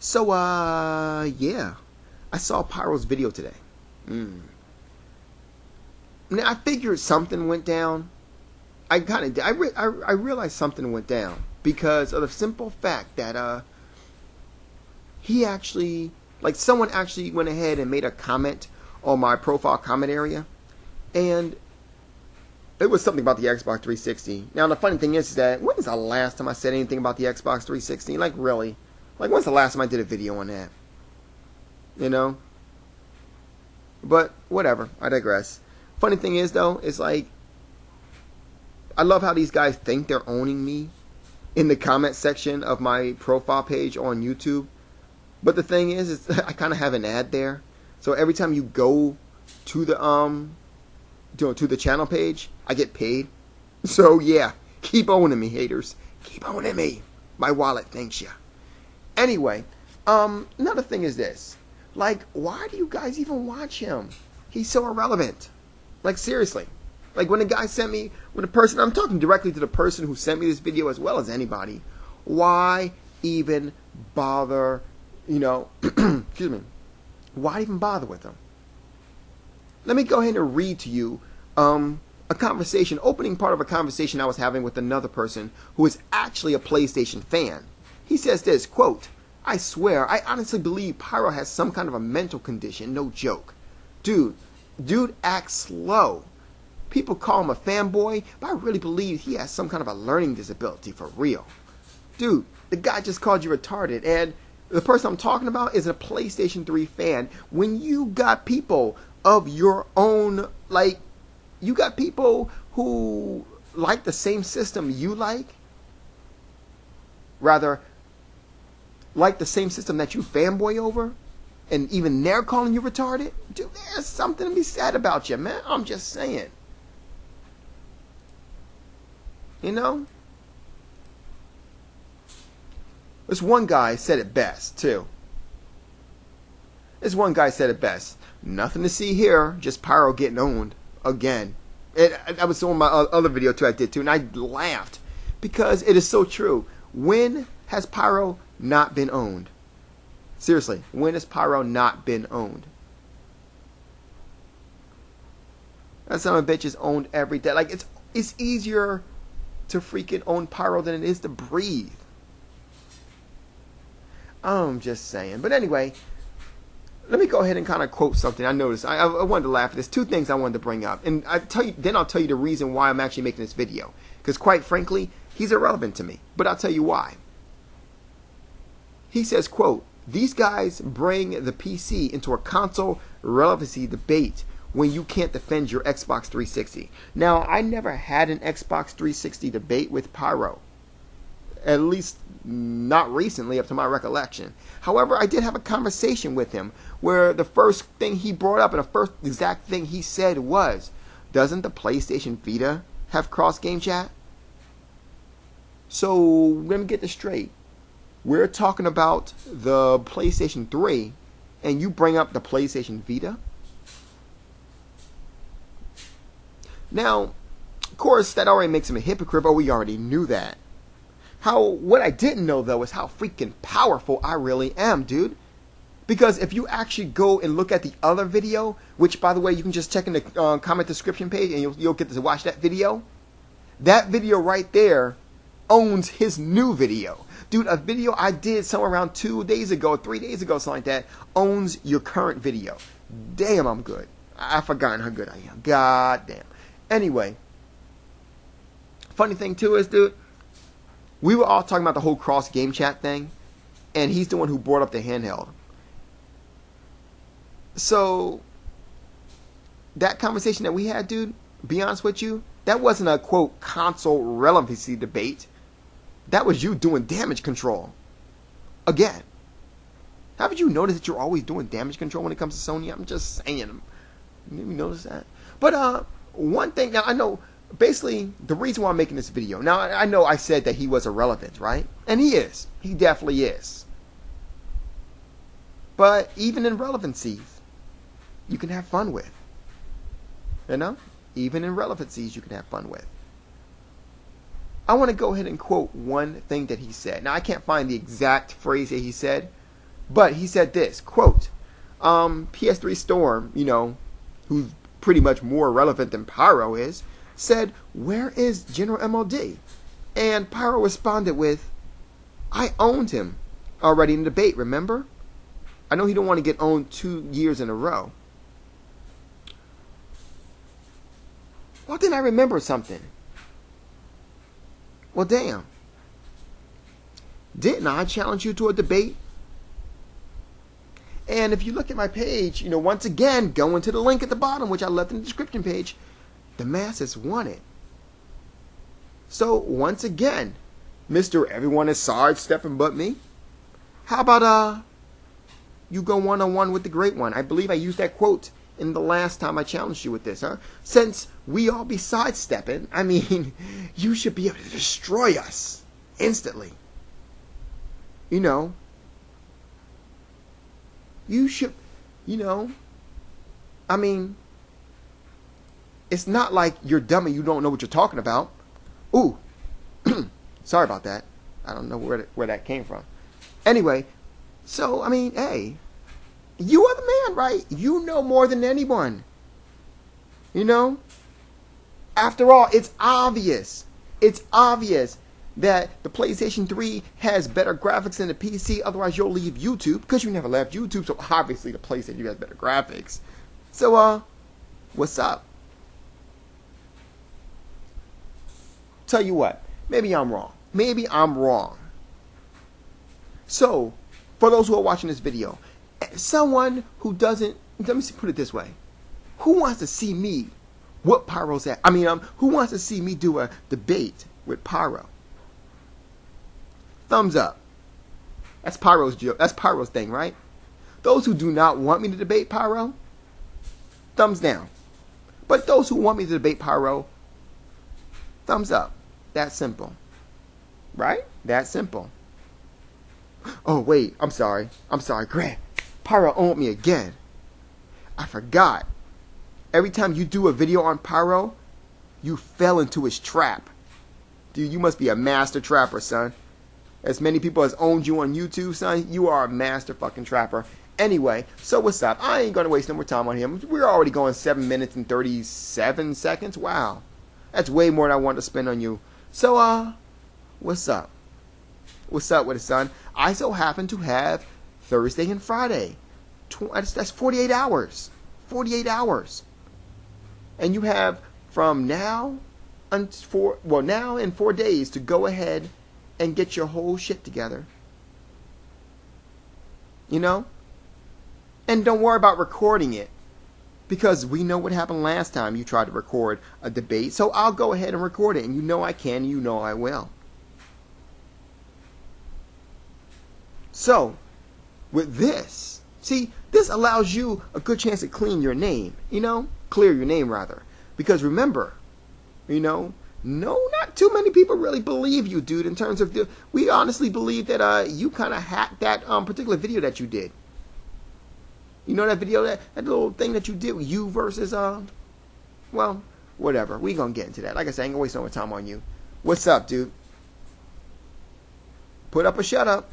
So, yeah. I saw Pyro's video today. Now, I figured something went down. I realized something went down because of the simple fact that, he actually, like, someone actually went ahead and made a comment on my profile comment area. And it was something about the Xbox 360. Now, the funny thing is that, when was the last time I said anything about the Xbox 360? Like, really? Like, when's the last time I did a video on that? You know? But, whatever. I digress. Funny thing is, though, is like, I love how these guys think they're owning me in the comment section of my profile page on YouTube. But the thing is I kind of have an ad there. So every time you go to the channel page, I get paid. So, yeah. Keep owning me, haters. Keep owning me. My wallet thanks you. Anyway, another thing is this. Like, why do you guys even watch him? He's so irrelevant. Like, seriously. Like, when the guy sent me, I'm talking directly to the person who sent me this video as well as anybody. Why even bother, excuse me. Why even bother with him? Let me go ahead and read to you a conversation, opening part of a conversation I was having with another person who is actually a PlayStation fan. He says this, quote, "I swear, I honestly believe Pyro has some kind of a mental condition, no joke. Dude acts slow. People call him a fanboy, but I really believe he has some kind of a learning disability for real. Dude, the guy just called you retarded, and the person I'm talking about is a PlayStation 3 fan. When you got people of your own, like, you got people who like the same system you like, rather, like the same system that you fanboy over, and even they're calling you retarded, dude, there's something to be said about you, man. I'm just saying. You know? This one guy said it best, too. This one guy said it best. Nothing to see here, just Pyro getting owned again. That was on my other video, too, I did, too, and I laughed because it is so true. When has Pyro not been owned? Seriously, when has Pyro not been owned? That son of a bitch is owned every day. Like, it's easier to freaking own Pyro than it is to breathe. I'm just saying. But anyway, let me go ahead and kind of quote something I noticed. I wanted to laugh at this. Two things I wanted to bring up. And I'll tell you the reason why I'm actually making this video. Because quite frankly, he's irrelevant to me. But I'll tell you why. He says, quote, "These guys bring the PC into a console relevancy debate when you can't defend your Xbox 360. Now, I never had an Xbox 360 debate with Pyro. At least not recently, up to my recollection. However, I did have a conversation with him where the first thing he brought up and the first exact thing he said was, doesn't the PlayStation Vita have cross-game chat? So, let me get this straight. We're talking about the PlayStation 3, and you bring up the PlayStation Vita? Now, of course, that already makes him a hypocrite, but we already knew that. What I didn't know, though, is how freaking powerful I really am, dude. Because if you actually go and look at the other video, which, by the way, you can just check in the comment description page, and you'll get to watch that video. That video right there owns his new video. Dude, a video I did somewhere around 2 days ago, 3 days ago, something like that, owns your current video. Damn, I'm good. I've forgotten how good I am. God damn. Anyway, funny thing too is, dude, we were all talking about the whole cross game chat thing, and he's the one who brought up the handheld. So, that conversation that we had, dude, be honest with you, that wasn't a, quote, console relevancy debate. That was you doing damage control. Again. Haven't you noticed that you're always doing damage control when it comes to Sony? I'm just saying. Maybe notice that. But, one thing, now I know, basically, the reason why I'm making this video, now I know I said that he was irrelevant, right? And he is. He definitely is. But even in relevancies, you can have fun with. You know? Even in relevancies, you can have fun with. I want to go ahead and quote one thing that he said. Now, I can't find the exact phrase that he said, But he said this, quote, PS3 Storm, who's pretty much more relevant than Pyro is, said, "Where is General MLD?" And Pyro responded with, "I owned him already in the debate, remember? I know he don't want to get owned 2 years in a row." Well, then I remember something. Well, damn. Didn't I challenge you to a debate? And if you look at my page, once again, go into the link at the bottom, which I left in the description page, the masses won it. So, once again, Mr. Everyone is sidestepping but me. How about, you go one-on-one with the great one? I believe I used that quote in the last time I challenged you with this, huh? Since we all be sidestepping, I mean, you should be able to destroy us instantly. You should, I mean, it's not like you're dumb and you don't know what you're talking about. Ooh, sorry about that. I don't know where that came from. Anyway, so, I mean, hey, you are the man, right? You know more than anyone. After all, it's obvious. It's obvious that the PlayStation 3 has better graphics than the PC. Otherwise, you'll leave YouTube because you never left YouTube. So obviously, the PlayStation 3 has better graphics. So, what's up? Tell you what, maybe I'm wrong. Maybe I'm wrong. So, for those who are watching this video, someone who doesn't, let me put it this way. Who wants to see me whoop Pyro's ass? I mean, who wants to see me do a debate with Pyro? Thumbs up. That's Pyro's joke. That's Pyro's thing, right? Those who do not want me to debate Pyro, thumbs down. But those who want me to debate Pyro, thumbs up. That simple. Right? That simple. Oh, wait. I'm sorry. Grant. Pyro owned me again. I forgot. Every time you do a video on Pyro, you fell into his trap. Dude, you must be a master trapper, son. As many people as owned you on YouTube, son, you are a master fucking trapper. Anyway, so what's up? I ain't going to waste no more time on him. We're already going 7 minutes and 37 seconds. Wow. That's way more than I wanted to spend on you. So, what's up? What's up with it, son? I so happen to have Thursday and Friday. That's 48 hours. 48 hours. And you have from now in 4 days to go ahead and get your whole shit together. And don't worry about recording it. Because we know what happened last time you tried to record a debate. So I'll go ahead and record it. And you know I can. You know I will. So, with this, see, this allows you a good chance to clean your name. Clear your name, rather. Because remember, no, not too many people really believe you, dude, in terms of we honestly believe that you kind of hacked that particular video that you did. That video, that little thing that you did, you versus, well, whatever. We gonna get into that. Like I said, I ain't gonna waste no more time on you. What's up, dude? Put up or shut up.